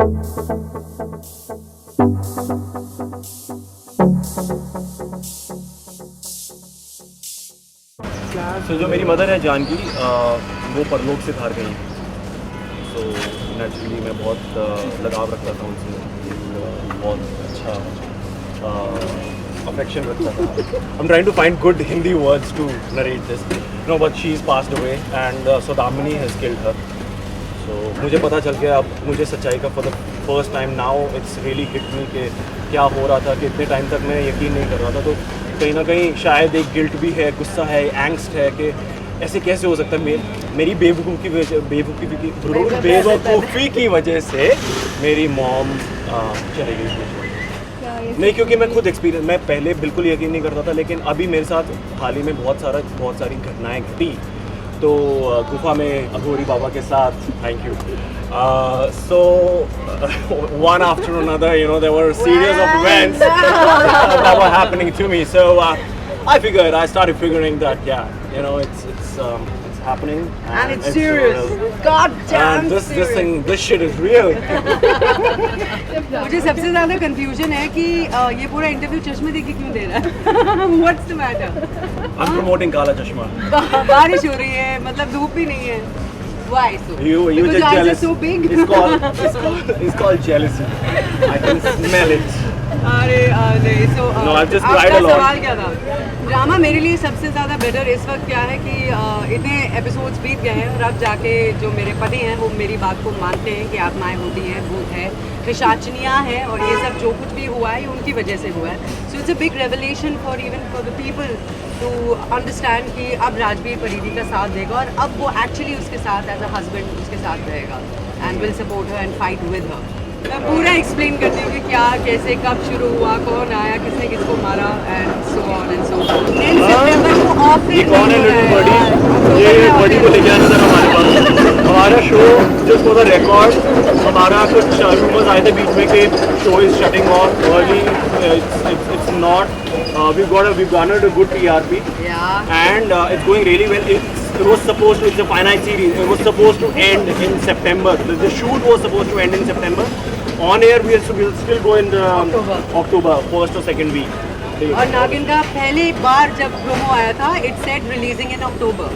So, जो मेरी mother है जानकी, वो परलोक से धार गई। सो नेचुरली मैं बहुत लगाव रखता था उनसे, बहुत अच्छा अफेक्शन रखता था। I'm trying to find good Hindi words to narrate this. No, but she's passed away and so Damini has killed her. So मुझे पता चल गया, अब मुझे सच्चाई का for the first time now it's really hit me कि क्या हो रहा था, कि इतने टाइम तक मैं यकीन नहीं कर रहा था। तो कहीं ना कहीं शायद एक गिल्ट भी है, गुस्सा है, एंग्स्ट है कि ऐसे कैसे हो सकता है। मेरी बेवकूफ़ी की वजह से मेरी मॉम चली गई। नहीं, क्योंकि मैं खुद एक्सपीरियंस, मैं पहले बिल्कुल यकीन नहीं करता था, लेकिन अभी मेरे साथ हाल ही में बहुत सारी घटनाएं घटी। तो गुफा में अघोरी बाबा के साथ, thank you, so one after another, you know, there were a series of events that were happening to me. So I started figuring that, yeah, you know, it's happening and it's serious. God damn and this shit is real. मुझे सबसे ज़्यादा confusion है कि ये पूरा interview चश्मे देख के क्यों दे रहा है? What's the matter? I'm promoting काला चश्मा. बारिश हो रही है, मतलब धूप भी नहीं है. Why so? You Because just your eyes jealous. are so big. It's called jealousy. I can smell it. अरे so No, I've just cried a lot. सवाल क्या था? ड्रामा मेरे लिए सबसे ज़्यादा बेटर इस वक्त क्या है कि इतने एपिसोड्स बीत गए हैं और अब जाके जो मेरे पति हैं वो मेरी बात को मानते हैं कि आत्माएं होती हैं, भूत है, पिशाचनियाँ हैं, और ये सब जो कुछ भी हुआ है ये उनकी वजह से हुआ है. So it's a big revelation for the people to understand कि अब राजवीर परिधि का साथ देगा और अब वो एक्चुअली उसके साथ एज अ हस्बैंड उसके साथ रहेगा and will support her and fight with her. मैं पूरा एक्सप्लेन करती हूँ कि क्या, कैसे, कब शुरू हुआ, कौन आया, किसने किसको मारा and so on and so forth. 10 सितंबर को ऑफ ये कौन है लिटिल बडी? ये बडी को लेके आना था हमारे पास. हमारा show just for the record, हमारा कुछ रूमर्स आए थे बीच में कि show is shutting off early. It's not. We've garnered a good TRP. Yeah. And it's going really well. It was supposed to. It's a finite series. It was supposed to end in September. The shoot was supposed to end in September. On air we'll still go in October, first or second week. और नागिन का पहले बार जब promo आया था it said releasing in October.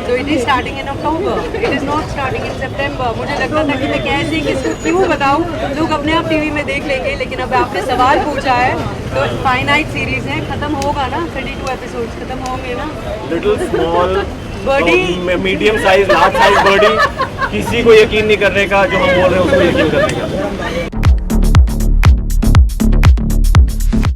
So it is starting in October, it is not starting in September. मुझे लगता था कि मैं कैसे किसको क्यों बताऊं, लोग अपने आप टीवी में देख लेंगे, लेकिन अब आपने सवाल पूछा है तो फाइनाइट सीरीज है, खत्म होगा ना, 32 एपिसोड्स खत्म होंगे ना. Little small birdie, medium size, large size birdie, किसी को यकीन नहीं करने का, जो हम बोल रहे हैं उसको यकीन करने का.